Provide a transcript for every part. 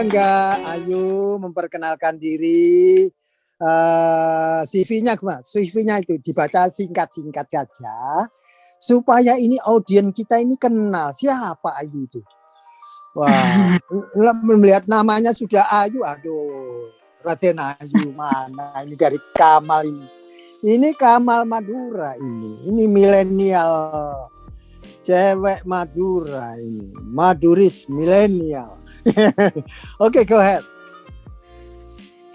Bisa nggak Ayu memperkenalkan diri, CV-nya gimana? CV-nya itu dibaca singkat-singkat saja, supaya ini audiens kita ini kenal siapa Ayu itu. Wah, melihat namanya sudah Ayu, aduh, Raden Ayu mana ini dari Kamal ini. Ini Kamal Madura ini milenial, cewek Madura ini, Maduris milenial. Oke, go ahead.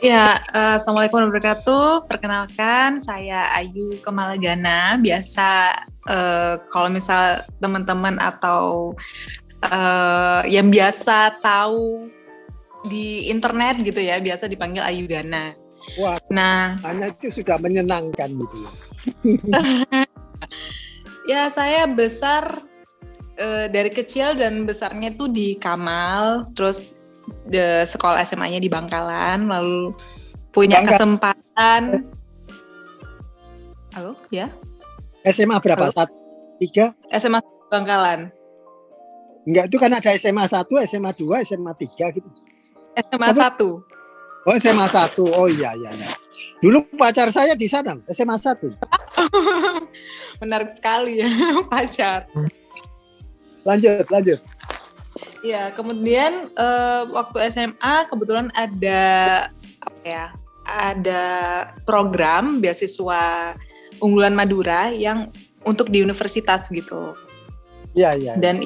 Ya, Assalamualaikum warahmatullahi wabarakatuh. Perkenalkan, saya Ayu Kamalagana. Biasa kalau misal teman-teman atau yang biasa tahu di internet gitu ya, biasa dipanggil Ayu Gana. Wah, nah, hanya itu sudah menyenangkan gitu. Ya, saya besar dari kecil dan besarnya tuh di Kamal, terus sekolah SMA-nya di Bangkalan, lalu punya kesempatan. Halo, ya? SMA berapa? 3? SMA Bangkalan. Enggak, itu kan ada SMA 1, SMA 2, SMA 3 gitu. SMA 1. Oh, SMA 1. Oh iya. Dulu pacar saya di sana, SMA 1. Menarik sekali ya, pacar. Lanjut. Ya, kemudian waktu SMA kebetulan ada ada program beasiswa unggulan Madura yang untuk di universitas gitu. Iya. Dan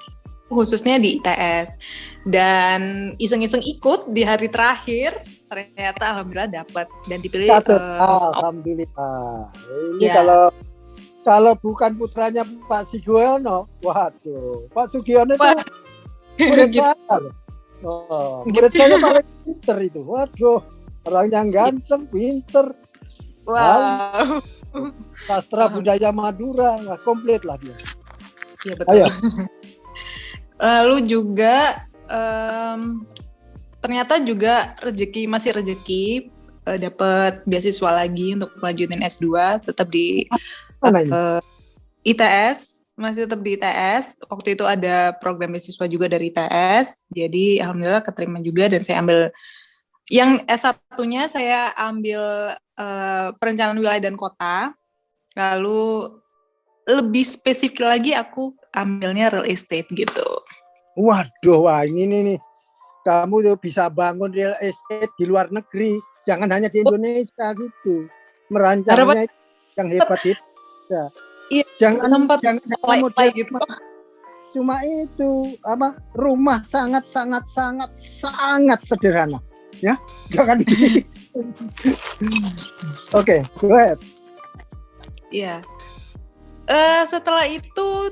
khususnya di ITS. Dan iseng-iseng ikut di hari terakhir, ternyata alhamdulillah dapat dan dipilih. Alhamdulillah. Ini ya. Kalau bukan putranya Pak Sugiono, waduh, Pak Sugiono itu murid saya. Murid saya paling pinter itu. Waduh, orangnya ganteng, pinter. Wow. Sastra budaya Madura, nggak komplit lah dia. Iya betul. Ayo. Lalu juga ternyata juga masih rezeki dapat beasiswa lagi untuk melanjutin S2, tetap di ITS, masih tetap di ITS. Waktu itu ada program beasiswa juga dari ITS, jadi alhamdulillah keterima juga dan saya ambil yang S1-nya saya ambil perencanaan wilayah dan kota. Lalu lebih spesifik lagi aku ambilnya real estate gitu. Waduh, ini nih. Kamu tuh bisa bangun real estate di luar negeri, jangan hanya di Indonesia gitu. Merancangnya yang hebat. Ya. Iya, jangan model gitu. Cuma itu rumah sangat sederhana. Ya, jangan begini. Oke, go ahead. Iya. Setelah itu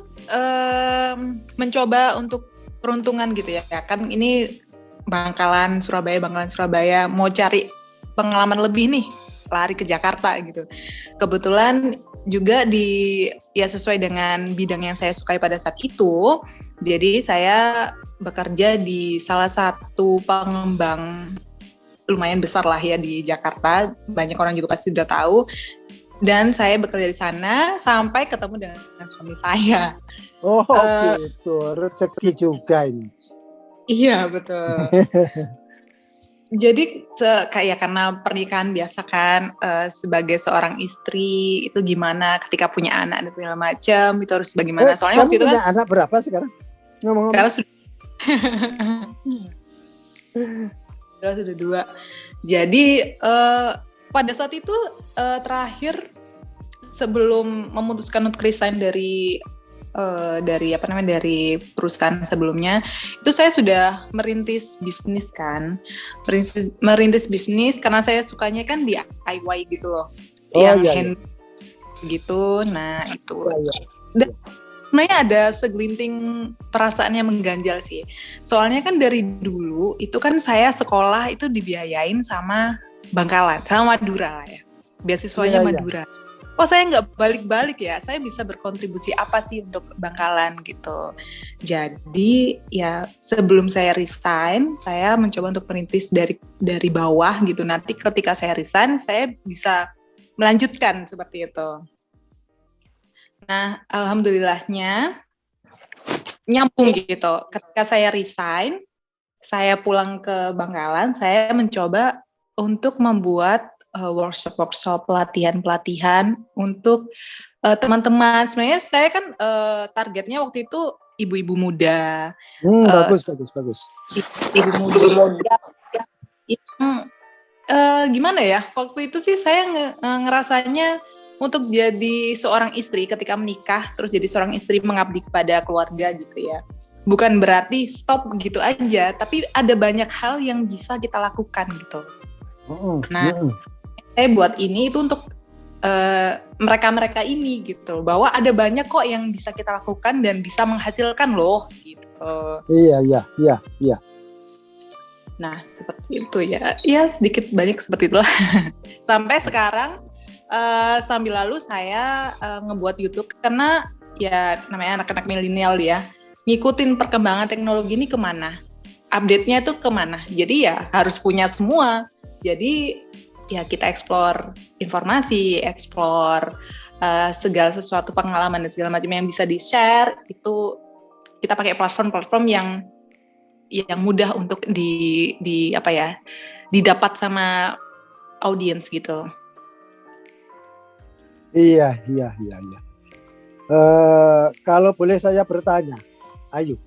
mencoba untuk peruntungan gitu ya. Kan ini Bangkalan Surabaya mau cari pengalaman lebih nih, lari ke Jakarta gitu. Kebetulan juga sesuai dengan bidang yang saya sukai pada saat itu. Jadi saya bekerja di salah satu pengembang lumayan besar lah ya di Jakarta. Banyak orang juga pasti sudah tahu. Dan saya bekerja di sana sampai ketemu dengan suami saya. Oh, gitu. Rezeki juga ini. Iya, betul. Jadi karena pernikahan biasa kan, sebagai seorang istri itu gimana ketika punya anak dan segala macam, itu harus bagaimana? Soalnya waktu itu kan anak berapa sekarang? Ngomong-ngomong. Sekarang sudah 2. Jadi pada saat itu terakhir sebelum memutuskan untuk resign dari perusahaan sebelumnya, itu saya sudah merintis bisnis kan. Merintis bisnis karena saya sukanya kan di DIY gitu loh. Hand gitu. Nah, itu. Dan sebenarnya ada segelinting perasaan yang mengganjal sih. Soalnya kan dari dulu itu kan saya sekolah itu dibiayain sama Bangkalan, sama Madura lah ya. Beasiswanya Madura. Oh, saya nggak balik-balik ya, saya bisa berkontribusi apa sih untuk Bangkalan gitu. Jadi ya sebelum saya resign, saya mencoba untuk merintis dari bawah gitu. Nanti ketika saya resign, saya bisa melanjutkan seperti itu. Nah, alhamdulillahnya nyambung gitu. Ketika saya resign, saya pulang ke Bangkalan, saya mencoba untuk membuat workshop-workshop, pelatihan-pelatihan untuk teman-teman. Sebenarnya saya kan targetnya waktu itu ibu-ibu muda, Bagus, bagus, bagus. ibu muda yang gimana ya? Waktu itu sih saya ngerasanya untuk jadi seorang istri ketika menikah, terus jadi seorang istri mengabdi kepada keluarga gitu ya. Bukan berarti stop gitu aja, tapi ada banyak hal yang bisa kita lakukan gitu. Nah, saya buat ini itu untuk mereka-mereka ini gitu, bahwa ada banyak kok yang bisa kita lakukan dan bisa menghasilkan loh gitu. Iya. Nah, seperti itu ya. Ya, sedikit banyak seperti itulah. Sampai sekarang sambil lalu saya ngebuat YouTube karena ya namanya anak-anak milenial ya, ngikutin perkembangan teknologi ini kemana, update-nya tuh kemana. Jadi ya harus punya semua. Jadi ya kita explore informasi, explore segala sesuatu pengalaman dan segala macam yang bisa di-share. Itu kita pakai platform-platform yang mudah untuk didapat sama audiens gitu. Iya. Kalau boleh saya bertanya, Ayu,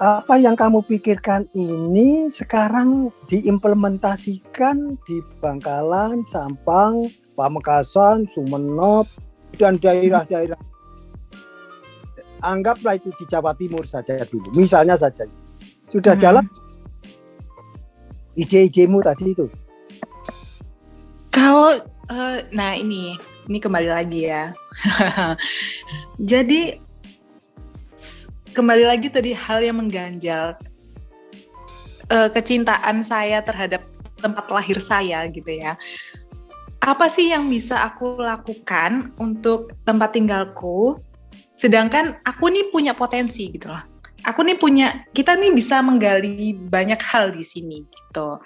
apa yang kamu pikirkan ini sekarang diimplementasikan di Bangkalan, Sampang, Pamekasan, Sumeneb, dan daerah-daerah, anggaplah itu di Jawa Timur saja dulu, misalnya saja, sudah jalan ide-idemu tadi itu? Kalau nah ini kembali lagi ya. Jadi kembali lagi tadi hal yang mengganjal, kecintaan saya terhadap tempat lahir saya gitu ya. Apa sih yang bisa aku lakukan untuk tempat tinggalku? Sedangkan aku nih punya potensi gitu loh. Kita nih bisa menggali banyak hal di sini gitu.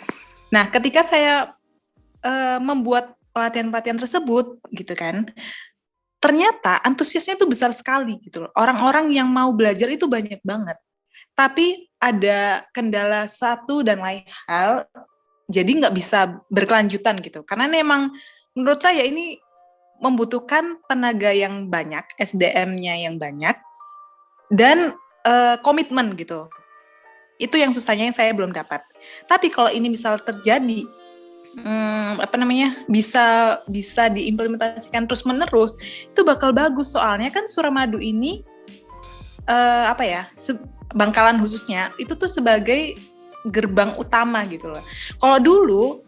Nah, ketika saya membuat pelatihan-pelatihan tersebut gitu kan, ternyata antusiasnya tuh besar sekali gitu loh. Orang-orang yang mau belajar itu banyak banget. Tapi ada kendala satu dan lain hal, jadi nggak bisa berkelanjutan gitu. Karena memang menurut saya ini membutuhkan tenaga yang banyak, SDM-nya yang banyak, dan komitmen gitu. Itu yang susahnya yang saya belum dapat. Tapi kalau ini misal terjadi, bisa diimplementasikan terus menerus, itu bakal bagus. Soalnya kan Suramadu ini Bangkalan khususnya itu tuh sebagai gerbang utama gitu loh. Kalau dulu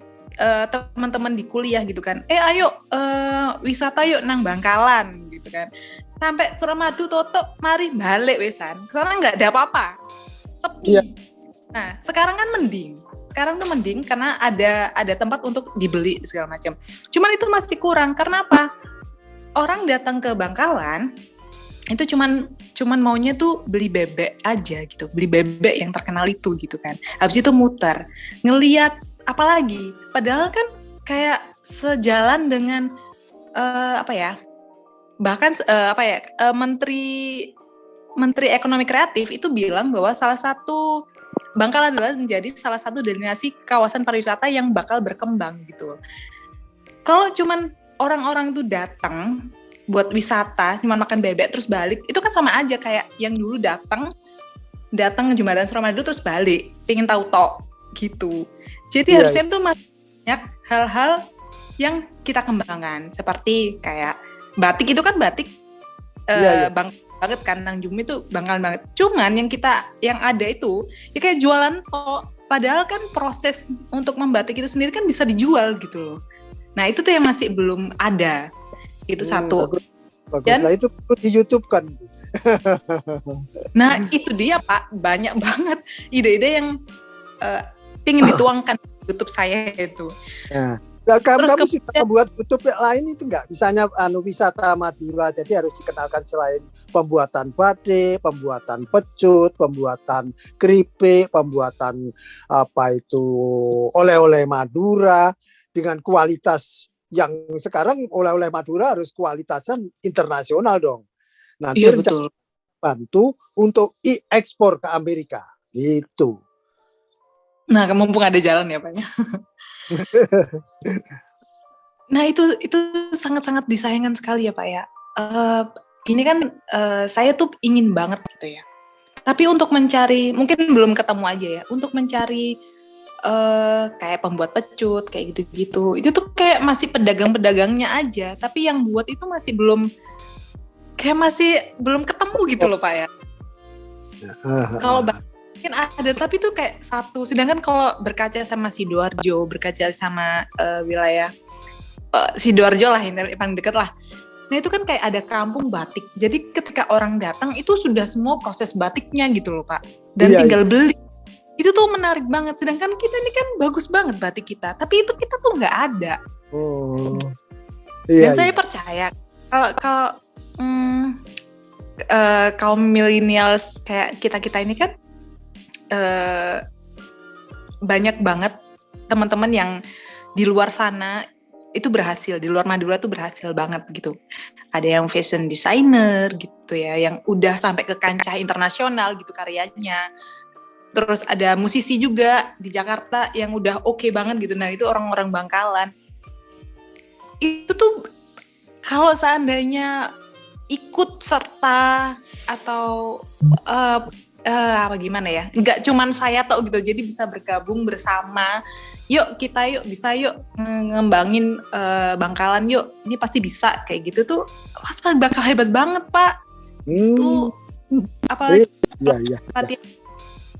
teman-teman di kuliah gitu kan, ayo wisata yuk nang Bangkalan gitu kan, sampai Suramadu tutup, mari balik wesan, karena nggak ada apa-apa, sepi. Iya. Nah sekarang kan mending karena ada tempat untuk dibeli segala macam. Cuman itu masih kurang. Karena apa? Orang datang ke Bangkalan itu cuman maunya tuh beli bebek aja gitu, beli bebek yang terkenal itu gitu kan. Habis itu muter, ngelihat apalagi. Padahal kan kayak sejalan dengan Menteri Ekonomi Kreatif itu bilang bahwa Bangkalan adalah menjadi salah satu destinasi kawasan pariwisata yang bakal berkembang gitu. Kalau cuman orang-orang tuh datang buat wisata, cuma makan bebek terus balik, itu kan sama aja kayak yang dulu datang Jembatan Suramadu terus balik, pengen tahu tok gitu. Jadi harusnya tuh banyak hal-hal yang kita kembangkan, seperti kayak batik itu kan batik banget kan, Nang Jumi itu Bangkalan banget. Cuman yang ada itu ya kayak jualan tok, padahal kan proses untuk membatik itu sendiri kan bisa dijual gitu loh. Nah itu tuh yang masih belum ada. Itu satu. Bagus. Dan itu di YouTube kan. Nah itu dia Pak, banyak banget ide-ide yang ingin dituangkan di YouTube saya itu. Ya. Kamu sudah membuat YouTube lain itu enggak? Misalnya wisata Madura, jadi harus dikenalkan selain pembuatan batik, pembuatan pecut, pembuatan keripik, pembuatan oleh-oleh Madura dengan kualitas yang sekarang oleh-oleh Madura harus kualitasnya internasional dong. Nanti rencana bantu untuk ekspor ke Amerika. Itu. Nah, mumpung ada jalan ya Pak ya. Nah itu sangat-sangat disayangkan sekali ya Pak ya. Ini kan saya tuh ingin banget gitu ya. Tapi untuk mencari, mungkin belum ketemu aja ya. Untuk mencari kayak pembuat pecut kayak gitu-gitu. Itu tuh kayak masih pedagang-pedagangnya aja. Tapi yang buat itu masih belum ketemu gitu loh Pak ya. Kalau mungkin ada, tapi tuh kayak satu. Sedangkan kalau berkaca sama Sidoarjo, berkaca sama wilayah Sidoarjo lah, yang paling dekat lah. Nah itu kan kayak ada kampung batik. Jadi ketika orang datang itu sudah semua proses batiknya gitu loh Pak. Dan tinggal beli. Itu tuh menarik banget. Sedangkan kita ini kan bagus banget batik kita. Tapi itu kita tuh nggak ada. Dan saya percaya kalau kaum millennials kayak kita ini kan banyak banget teman-teman yang di luar sana itu berhasil, di luar Madura tuh berhasil banget gitu. Ada yang fashion designer gitu ya, yang udah sampai ke kancah internasional gitu karyanya. Terus ada musisi juga di Jakarta yang udah oke banget gitu. Nah itu orang-orang Bangkalan. Itu tuh kalau seandainya ikut serta atau apa gimana ya, nggak cuman saya tau gitu, jadi bisa bergabung bersama. Yuk bisa ngembangin Bangkalan yuk, ini pasti bisa kayak gitu tuh, pasti bakal hebat banget Pak. Tuh apalagi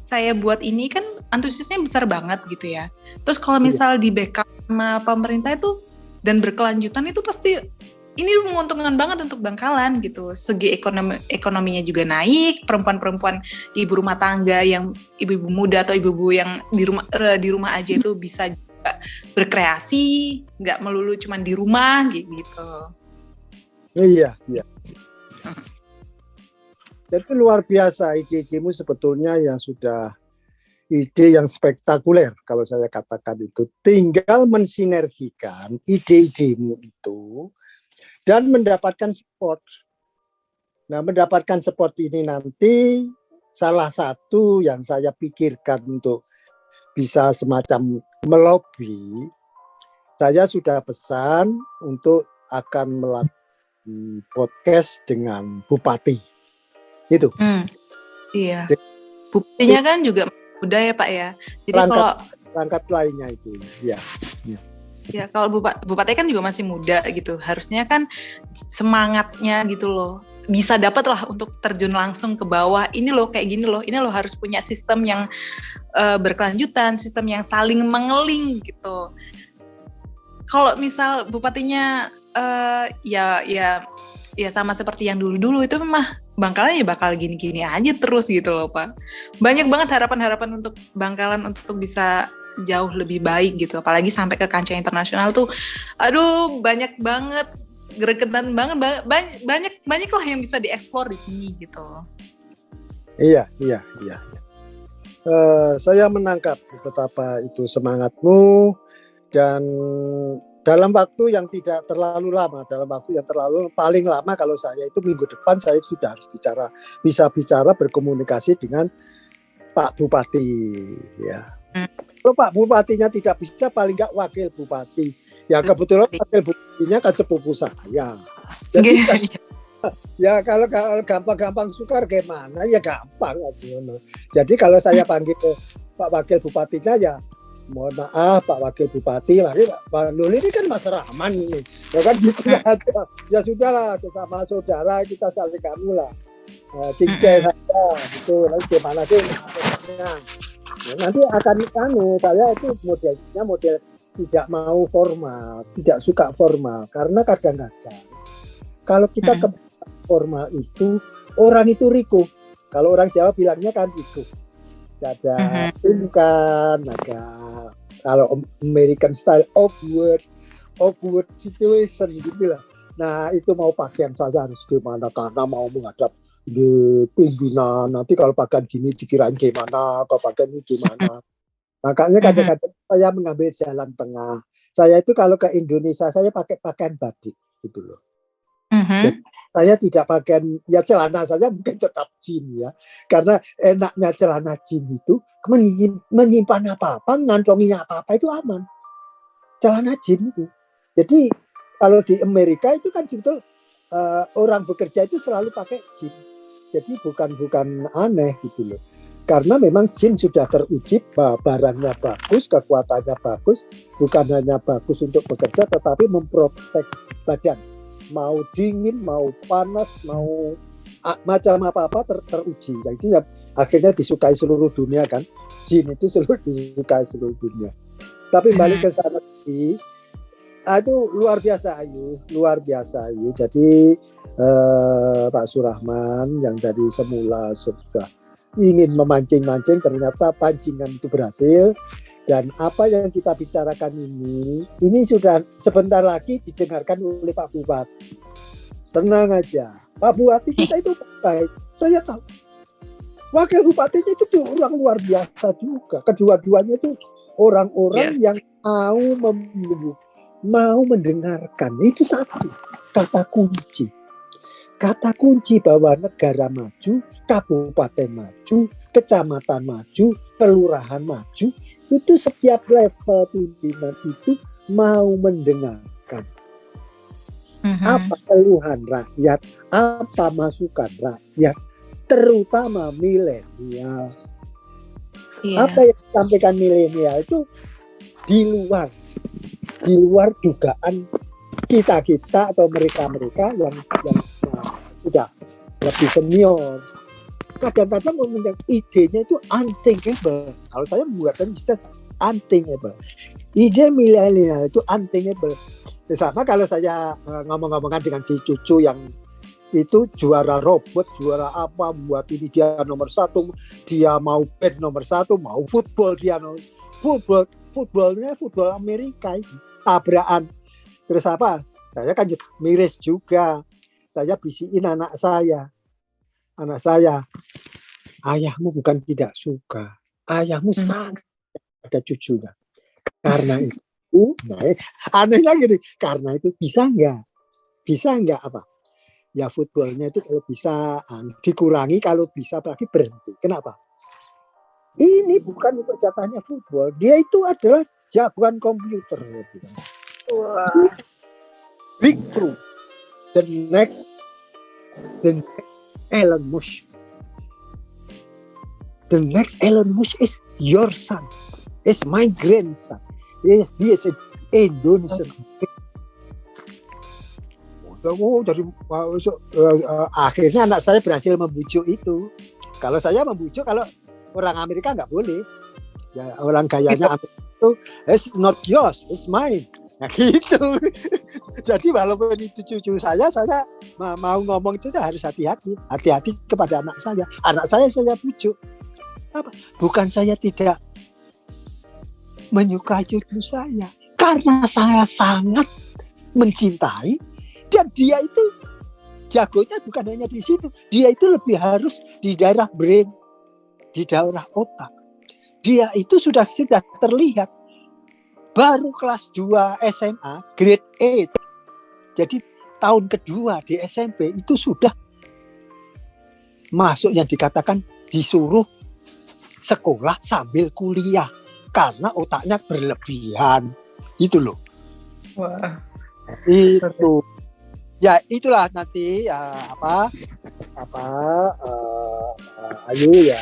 saya buat ini kan antusiasnya besar banget gitu ya. Terus kalau misal di backup sama pemerintah itu dan berkelanjutan itu pasti ini menguntungkan banget untuk Bangkalan gitu. Segi ekonominya juga naik, perempuan-perempuan ibu rumah tangga yang ibu-ibu muda atau ibu-ibu yang di rumah aja itu bisa juga berkreasi, nggak melulu cuma di rumah gitu. Iya. Jadi luar biasa ide-idemu sebetulnya yang sudah ide yang spektakuler kalau saya katakan itu. Tinggal mensinergikan ide-idemu itu dan mendapatkan support. Nah, mendapatkan support ini nanti salah satu yang saya pikirkan untuk bisa semacam melobi, saya sudah pesan untuk akan melakukan podcast dengan Bupati. Itu. Iya. Bupatinya kan juga muda ya Pak ya. Jadi perangkat lainnya itu, ya. Ya kalau Bupati kan juga masih muda gitu, harusnya kan semangatnya gitu loh, bisa dapat lah untuk terjun langsung ke bawah. Ini loh kayak gini loh, ini loh harus punya sistem yang berkelanjutan, sistem yang saling mengeling gitu. Kalau misal Bupatinya ya sama seperti yang dulu-dulu itu mah Bangkalan ya bakal gini-gini aja terus gitu loh Pak. Banyak banget harapan-harapan untuk Bangkalan untuk bisa jauh lebih baik gitu, apalagi sampai ke kancah internasional tuh, aduh banyak banget, gregetan banget, banyak lah yang bisa dieksplor di sini gitu. Iya. Saya menangkap betapa itu semangatmu dan dalam waktu yang tidak terlalu lama, paling lama kalau saya itu minggu depan saya sudah harus bisa bicara berkomunikasi dengan Pak Bupati ya. Kalau Pak Bupatinya tidak bisa, paling nggak wakil bupati. Ya kebetulan wakil bupatinya kan sepupu saya. Jadi ya kalau gampang-gampang sukar gimana ya gampang aja. Jadi kalau saya panggil Pak Wakil Bupatinya ya mohon maaf Pak Wakil Bupati, Pak Nul ini kan Mas Rahman ini. Ya kan gitu ya sudahlah, sesama saudara kita saling kamu lah. Cincin saja gitu. Lalu gimana sih? Nanti akan saya itu modelnya model tidak mau formal, tidak suka formal, karena kadang-kadang kalau kita ke formal itu orang itu riku. Kalau orang Jawa bilangnya kan riku. Ada sungkan, ada kalau American style awkward situation gitu lah. Nah itu mau pakaian saja harus gimana karena mau menghadap di pimpinan, nanti kalau pakaian gini dikirain gimana, kalau pakaian ini gimana. Makanya kadang-kadang saya mengambil jalan tengah. Saya itu kalau ke Indonesia saya pakai pakaian batik gitu loh. Saya tidak pakai ya celana saja mungkin tetap jin ya. Karena enaknya celana jin itu menyimpan apa-apa, ngantonginya apa-apa itu aman. Celana jin itu. Jadi kalau di Amerika itu kan sebetulnya orang bekerja itu selalu pakai jin. Jadi bukan aneh gitu loh. Karena memang jin sudah teruji barangnya bagus, kekuatannya bagus, bukan hanya bagus untuk bekerja tetapi memprotek badan. Mau dingin, mau panas, mau macam apa-apa teruji. Jadi ya, akhirnya disukai seluruh dunia kan. Jin itu disukai seluruh dunia. Tapi balik ke sana sih, itu luar biasa Ayu. Jadi Pak Surahman yang dari semula sudah ingin memancing-mancing, ternyata pancingan itu berhasil. Dan apa yang kita bicarakan ini sudah sebentar lagi didengarkan oleh Pak Bupati. Tenang aja, Pak Bupati kita itu baik. Saya tahu. Wakil Bupatinya itu orang luar biasa juga. Kedua-duanya itu orang-orang yang mau mendengarkan. Itu satu kata kunci. Kata kunci bahwa negara maju, kabupaten maju, kecamatan maju, kelurahan maju, itu setiap level pimpinan itu mau mendengarkan. Apa keluhan rakyat, apa masukan rakyat, terutama milenial. Apa yang disampaikan milenial itu di luar dugaan kita atau mereka yang sudah lebih senior. Kadang-kadang idenya itu unthinkable. Kalau saya membuatkan istilah unthinkable. Ide milenial itu unthinkable. Sama kalau saya ngomong-ngomongan dengan si cucu yang itu juara robot, juara apa, buat ini dia nomor 1, dia mau band nomor 1, mau football dia footballnya football Amerika itu tabrakan. Terus apa? Saya kan juga miris juga. Saya bisikin anak saya, ayahmu bukan tidak suka, ayahmu sangat ada cucunya. Karena itu, anehnya gini, karena itu bisa nggak apa? Ya footballnya itu kalau bisa dikurangi, kalau bisa lagi berhenti. Kenapa? Ini bukan untuk jatahnya football, dia itu adalah jagoan komputer. Wah. Breakthrough. The next Elon Musk. The next Elon Musk is your son, is my grandson. He is an Indonesian. Akhirnya anak saya berhasil membujuk itu. Kalau saya membujuk, kalau orang Amerika nggak boleh. Ya, orang gayanya Amerika itu, it's not yours, it's mine. Nah gitu. Jadi walaupun itu cucu saya mau ngomong itu harus hati-hati kepada anak saya. Anak saya bujuk. Apa? Bukan saya tidak menyukai cucu saya, karena saya sangat mencintai, dan dia itu jagonya bukan hanya di situ, dia itu lebih harus di daerah brain, di daerah otak. Dia itu sudah terlihat. Baru kelas 2 SMA, grade 8. Jadi tahun kedua di SMP itu sudah masuk yang dikatakan disuruh sekolah sambil kuliah. Karena otaknya berlebihan. Itu loh. Wah. Itu. Ya itulah nanti Ayu ya.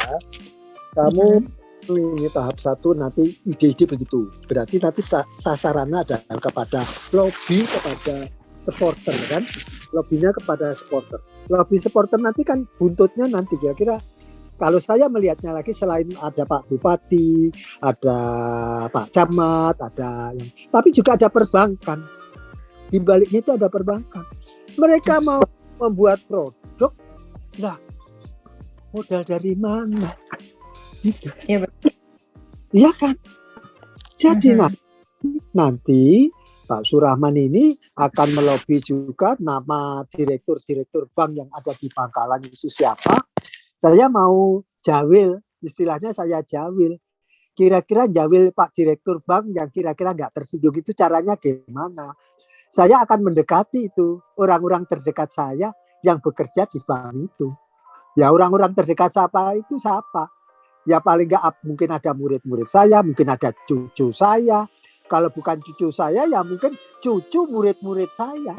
Kamu ini tahap 1 nanti ide-ide begitu. Berarti nanti sasarannya adalah kepada lobby, kepada supporter kan. Lobbynya kepada supporter. Lobby supporter nanti kan buntutnya nanti kira-kira, kalau saya melihatnya lagi, selain ada Pak Bupati, ada Pak Camat, ada yang, tapi juga ada perbankan. Di baliknya itu ada perbankan. Mereka mau membuat produk, nah modal dari mana? Gitu. Iya betul. Iya kan? Jadi nanti Pak Surahman ini akan melobi juga nama direktur bank yang ada di Bangkalan itu siapa. Saya mau jawil, istilahnya saya jawil. Kira-kira jawil Pak Direktur Bank yang kira-kira nggak tersinggung itu caranya gimana? Saya akan mendekati itu orang-orang terdekat saya yang bekerja di bank itu. Ya orang-orang terdekat siapa? Ya paling nggak mungkin ada murid-murid saya, mungkin ada cucu saya. Kalau bukan cucu saya, ya mungkin cucu murid-murid saya.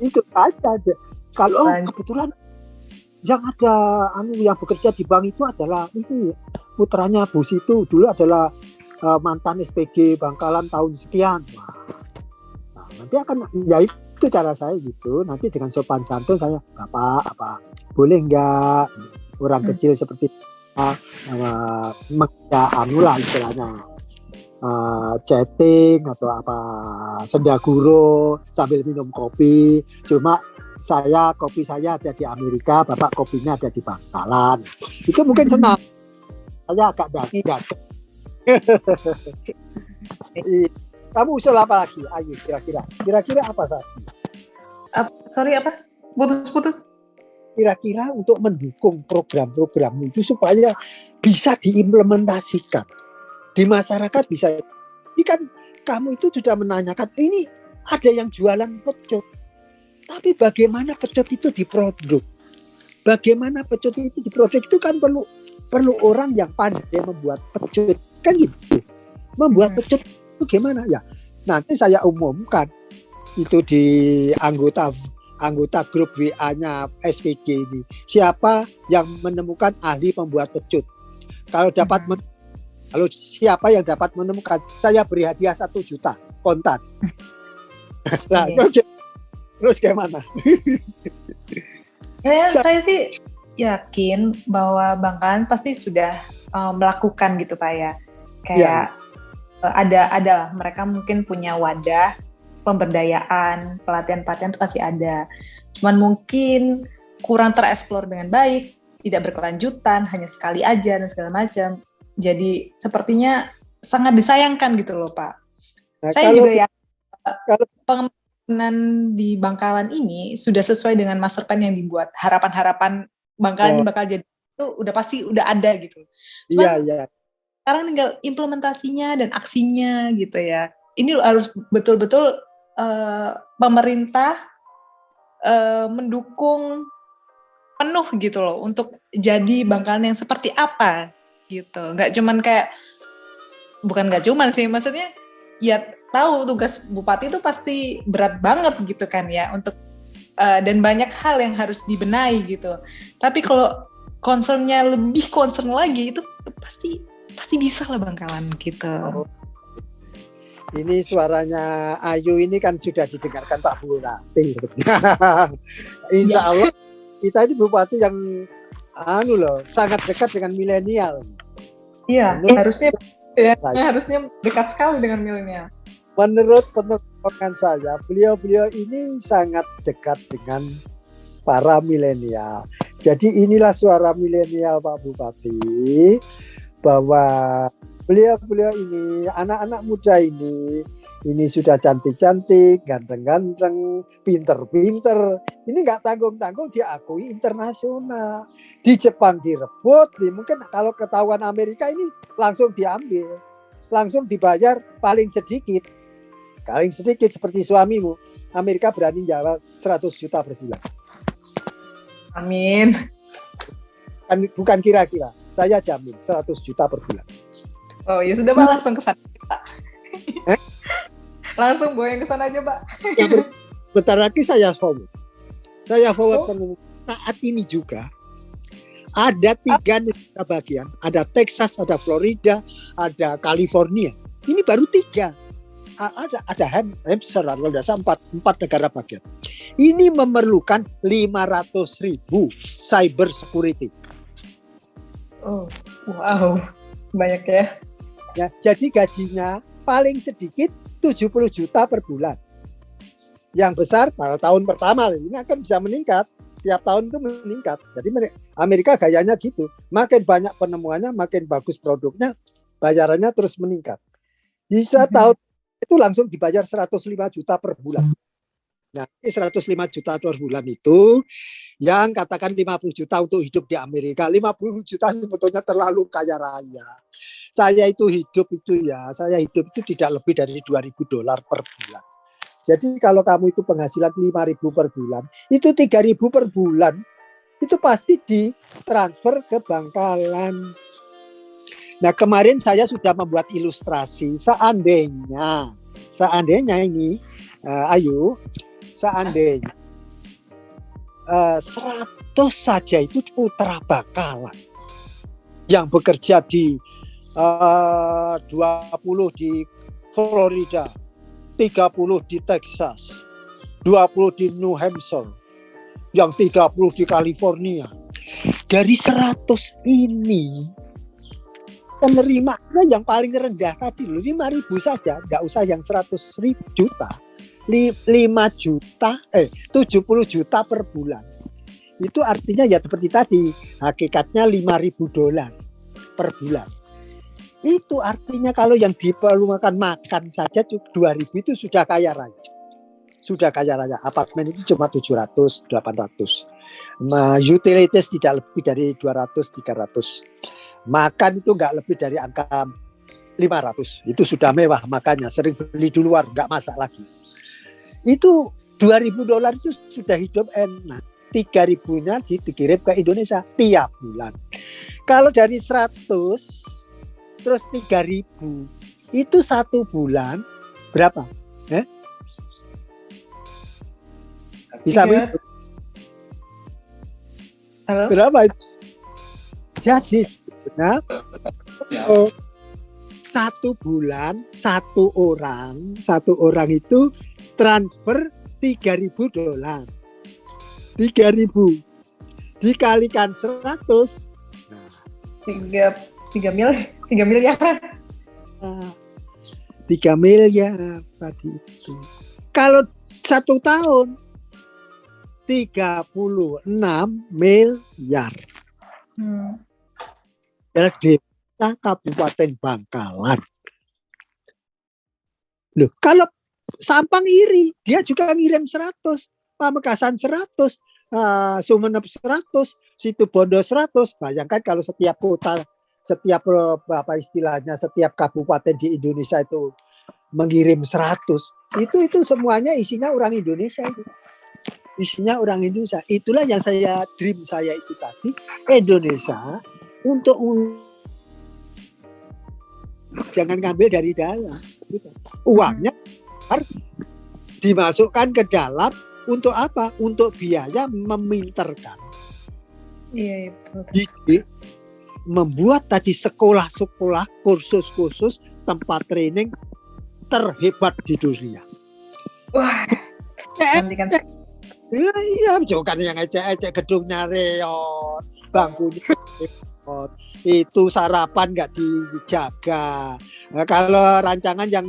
Itu aja. Kalau kebetulan yang ada yang bekerja di bank itu adalah ini putranya bos itu dulu adalah mantan SPG Bangkalan tahun sekian. Nah, nanti akan ya itu cara saya gitu. Nanti dengan sopan santun saya, Bapak apa boleh nggak orang kecil seperti lah istilahnya chatting atau apa sendaguro sambil minum kopi. Cuma kopi saya ada di Amerika, Bapak kopinya ada di Bangkalan. Itu mungkin senang. Saya agak dagang. Kamu usul apa lagi? Ayo kira-kira apa lagi? Sorry apa? Putus. Kira-kira untuk mendukung program-program itu supaya bisa diimplementasikan di masyarakat bisa. Ini kan kamu itu sudah menanyakan ini ada yang jualan pecel, tapi bagaimana pecel itu diproduk? Bagaimana pecel itu diproduk itu kan perlu orang yang pandai membuat pecel kan gitu. Membuat pecel itu gimana ya? Nanti saya umumkan itu di anggota grup WA-nya SPG ini. Siapa yang menemukan ahli pembuat pecut? Kalau siapa yang dapat menemukan, saya beri hadiah 1 juta kontan. Nah, terus gimana? Saya sih yakin bahwa Bangkalan pasti sudah melakukan gitu Pak ya. Kayak ada mereka mungkin punya wadah pemberdayaan, pelatihan-pelatihan itu pasti ada. Cuman mungkin kurang tereksplor dengan baik, tidak berkelanjutan, hanya sekali aja dan segala macam. Jadi sepertinya sangat disayangkan gitu loh Pak. Nah, saya juga ya pengembangan di Bangkalan ini sudah sesuai dengan master plan yang dibuat. Harapan-harapan Bangkalan ini bakal jadi itu udah pasti udah ada gitu. Cuman sekarang tinggal implementasinya dan aksinya gitu ya. Ini harus betul-betul pemerintah mendukung penuh gitu loh untuk jadi Bangkalan yang seperti apa gitu. Bukan nggak cuman sih, maksudnya ya tahu tugas bupati itu pasti berat banget gitu kan ya untuk dan banyak hal yang harus dibenahi gitu. Tapi kalau concern lagi itu pasti bisa lah Bangkalan gitu. Ini suaranya Ayu ini kan sudah didengarkan Pak Bupati. Insya Allah kita ini bupati yang sangat dekat dengan milenial. Iya, harusnya dekat sekali dengan milenial. Menurut penelitian saya, beliau ini sangat dekat dengan para milenial. Jadi inilah suara milenial Pak Bupati, bahwa beliau ini, anak-anak muda ini sudah cantik-cantik, ganteng-ganteng, pinter-pinter. Ini nggak tanggung-tanggung diakui internasional. Di Jepang direbut, mungkin kalau ketahuan Amerika ini langsung diambil, langsung dibayar paling sedikit seperti suamimu. Amerika berani jawab 100 juta per bulan. Amin. Bukan kira-kira, saya jamin 100 juta per bulan. Oh ya sudah Pak, langsung ke sana Pak. Langsung goyang ke sana aja Pak. Ya, bentar lagi saya forward saat ini juga ada 3 negara bagian, ada Texas, ada Florida, ada California. Ini baru 3. Ada Hampshire, kalau tidak salah 4 negara bagian. Ini memerlukan 500.000 cyber security. Oh, wow, banyak ya. Ya, jadi gajinya paling sedikit 70 juta per bulan. Yang besar pada tahun pertama ini akan bisa meningkat. Tiap tahun itu meningkat. Jadi Amerika gayanya gitu. Makin banyak penemuannya, makin bagus produknya, bayarannya terus meningkat. Bisa tahun itu langsung dibayar 105 juta per bulan. Nah, 105 juta per bulan itu yang katakan 50 juta untuk hidup di Amerika. 50 juta sebetulnya terlalu kaya raya. Saya hidup itu tidak lebih dari $2.000 per bulan. Jadi kalau kamu itu penghasilan 5.000 per bulan, itu 3.000 per bulan, itu pasti ditransfer ke Bangkalan. Nah, kemarin saya sudah membuat ilustrasi, seandainya ini, Ayu, seandainya 100 saja itu putra Bangkalan yang bekerja di 20 di Florida, 30 di Texas, 20 di New Hampshire, yang 30 di California. Dari 100 ini penerimanya yang paling rendah tadi 5.000 saja, nggak usah yang 100 juta, 5 juta, 70 juta per bulan. Itu artinya ya seperti tadi, hakikatnya $5.000 per bulan. Itu artinya kalau yang diperlukan makan saja 2.000 itu sudah kaya raya. Sudah kaya raya. Apartemen itu cuma 700, 800. Utilities tidak lebih dari 200, 300. Makan itu nggak lebih dari angka 500. Itu sudah mewah makanya. Sering beli di luar, nggak masak lagi. Itu $2.000 itu sudah hidup enak. 3.000-nya dikirim ke Indonesia tiap bulan. Kalau dari 100 terus 3.000 itu satu bulan berapa? Bisa begitu? Halo? Berapa itu? Jadi satu bulan satu orang itu transfer $3.000. 3.000 dikalikan 100. Nah, 3 miliar. 3 miliar tadi itu. Kalau 1 tahun 36 miliar. Dari Kabupaten Bangkalan. Loh, kalau Sampang iri, dia juga ngirim 100, Pamekasan 100, Sumeneb 100, Situbondo 100. Bayangkan kalau setiap kota, setiap apa istilahnya, setiap kabupaten di Indonesia itu mengirim 100, itu semuanya isinya orang Indonesia itu. Isinya orang Indonesia. Itulah yang dream saya itu tadi, Indonesia untuk jangan ngambil dari dalam. Uangnya dimasukkan ke dalam untuk apa? Untuk biaya meminterkan. Iya, betul. Jadi membuat tadi sekolah-sekolah, kursus-kursus, tempat training terhebat di dunia. Wah, nanti kan. Iya, bukan yang ecek-ecek, gedungnya reot, bangkunya reot, itu sarapan nggak dijaga. Nah, kalau rancangan yang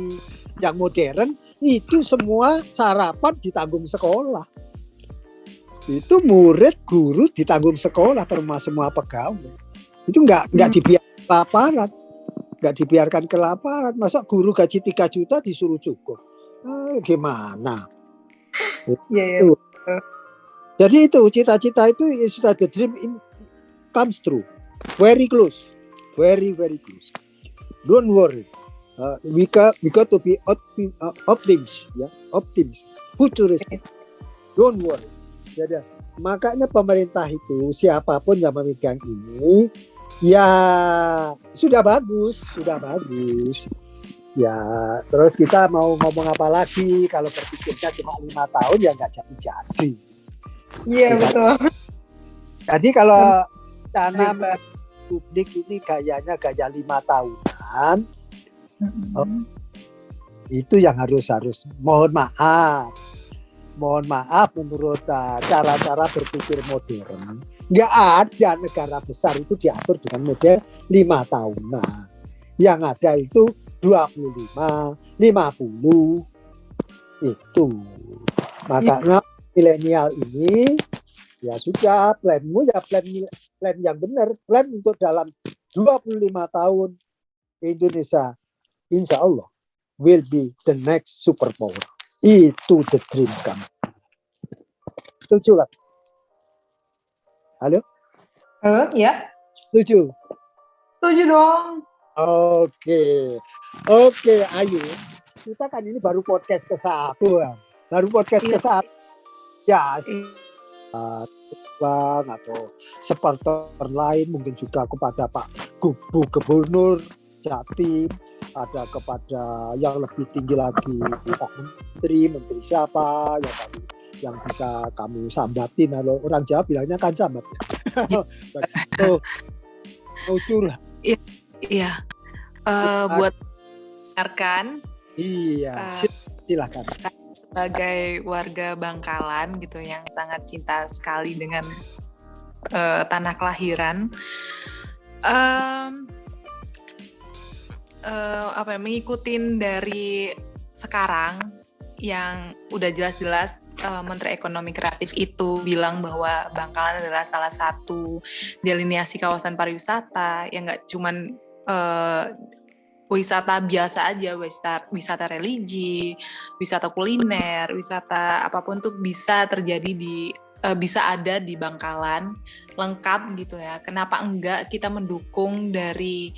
modern itu semua sarapan ditanggung sekolah. Itu murid, guru ditanggung sekolah, termasuk semua pegawai. Itu nggak dibiarkan kelaparan, nggak dibiarkan kelaparan. Masa guru gaji 3 juta disuruh cukup? Gimana? Iya. Jadi itu cita-cita itu sudah the dream comes true, very close, very close. Don't worry, we got to be optimistic, ya, optimis, futuristic. Don't worry. Jadi makanya pemerintah itu siapapun yang memegang ini, ya sudah bagus. Ya terus kita mau ngomong apa lagi? Kalau berpikirnya cuma 5 tahun ya nggak jadi. Iya, betul. Jadi kalau tanam publik ini gayanya gaya 5 tahunan, itu yang harus mohon maaf menurut cara-cara berpikir modern. Nggak ada negara besar itu diatur dengan model 5 tahunan. Yang ada itu 25, 50 itu. Makanya milenial ini ya sudah, planmu ya plan yang benar, plan untuk dalam 25 tahun Indonesia insya Allah will be the next superpower. Itu the dream kami. Setuju kan? Halo, Ya. setuju dong. Oke, Ayu, kita kan ini baru podcast ke-1 ya. baru podcast Iya. ke-1. Ya, Iya. Bang atau supporter lain, mungkin juga kepada Pak Gubernur Jatim, ada kepada yang lebih tinggi lagi Pak Menteri siapa yang tadi yang bisa kamu sambatin. Kalau orang Jawa bilangnya kan sambat. Tuh, curhat. Iya. Buat mendengarkan. Iya, silakan. Sebagai warga Bangkalan gitu yang sangat cinta sekali dengan tanah kelahiran, mengikutin dari sekarang yang udah jelas-jelas Menteri Ekonomi Kreatif itu bilang bahwa Bangkalan adalah salah satu delineasi kawasan pariwisata yang nggak cuman wisata biasa aja, wisata religi, wisata kuliner, wisata apapun tuh bisa terjadi bisa ada di Bangkalan, lengkap gitu ya. Kenapa enggak kita mendukung dari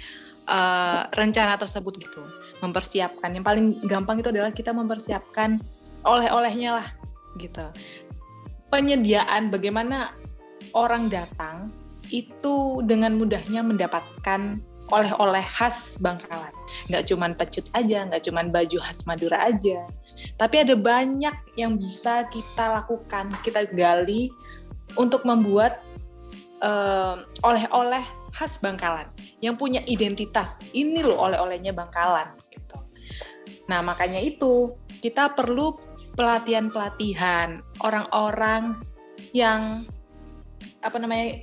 rencana tersebut gitu, mempersiapkan. Yang paling gampang itu adalah kita mempersiapkan oleh-olehnya lah gitu. Penyediaan bagaimana orang datang itu dengan mudahnya mendapatkan oleh-oleh khas Bangkalan. Nggak cuman pecut aja, nggak cuman baju khas Madura aja. Tapi ada banyak yang bisa kita lakukan, kita gali untuk membuat oleh-oleh khas Bangkalan yang punya identitas. Ini loh oleh-olehnya Bangkalan gitu. Nah, makanya itu kita perlu pelatihan-pelatihan orang-orang yang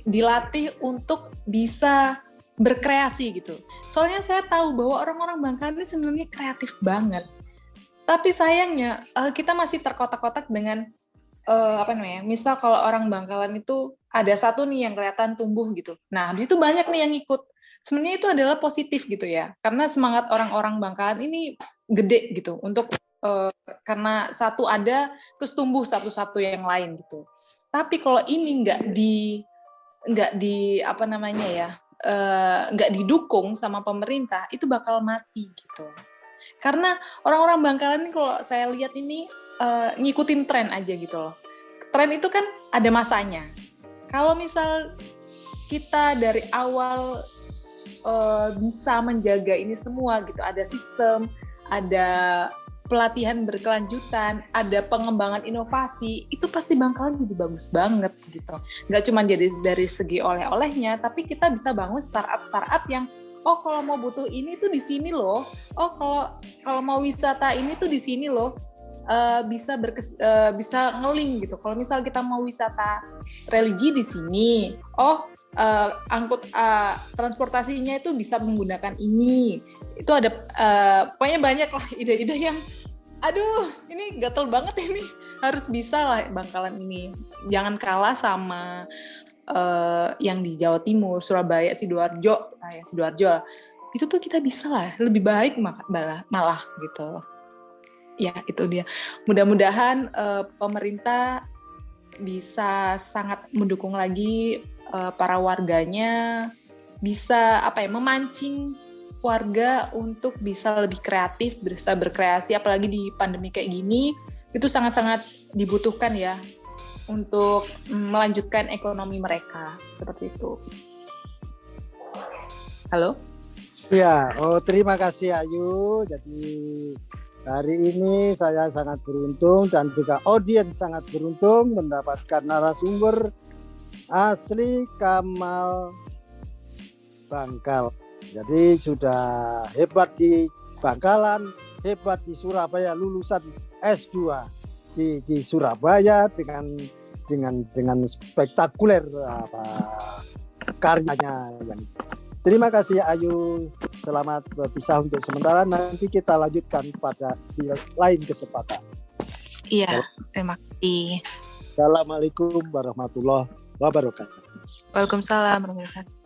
dilatih untuk bisa berkreasi gitu. Soalnya saya tahu bahwa orang-orang Bangkalan ini sebenarnya kreatif banget. Tapi sayangnya kita masih terkotak-kotak dengan misal kalau orang Bangkalan itu ada satu nih yang kelihatan tumbuh gitu. Nah, itu banyak nih yang ikut. Sebenarnya itu adalah positif gitu ya. Karena semangat orang-orang Bangkalan ini gede gitu untuk karena satu ada terus tumbuh satu-satu yang lain gitu. Tapi kalau ini nggak didukung sama pemerintah, itu bakal mati gitu. Karena orang-orang Bangkalan ini kalau saya lihat ini ngikutin tren aja gitu loh. Tren itu kan ada masanya. Kalau misal kita dari awal bisa menjaga ini semua gitu, ada sistem, ada pelatihan berkelanjutan, ada pengembangan inovasi, itu pasti Bangkalan jadi bagus banget gitu. Nggak cuma jadi dari segi oleh-olehnya, tapi kita bisa bangun startup yang kalau mau butuh ini tuh di sini loh. Kalau mau wisata ini tuh di sini loh. Bisa nge-link gitu. Kalau misal kita mau wisata religi di sini, transportasinya itu bisa menggunakan ini. Itu ada pokoknya banyak lah ide-ide yang ini gatel banget ini, harus bisa lah Bangkalan ini. Jangan kalah sama yang di Jawa Timur, Surabaya, Sidoarjo itu tuh kita bisa lah lebih baik malah gitu ya. Itu dia, mudah-mudahan pemerintah bisa sangat mendukung lagi para warganya, bisa memancing warga untuk bisa lebih kreatif, bisa berkreasi, apalagi di pandemi kayak gini, itu sangat-sangat dibutuhkan ya untuk melanjutkan ekonomi mereka, seperti itu. Halo? Ya, terima kasih Ayu. Jadi hari ini saya sangat beruntung dan juga audiens sangat beruntung mendapatkan narasumber asli Kamal Bangkal. Jadi sudah hebat di Bangkalan, hebat di Surabaya, lulusan S2 di Surabaya dengan spektakuler karyanya. Terima kasih Ayu. Selamat berpisah untuk sementara. Nanti kita lanjutkan pada di lain kesempatan. Iya, terima kasih. Assalamualaikum warahmatullahi wabarakatuh. Waalaikumsalam warahmatullahi wabarakatuh.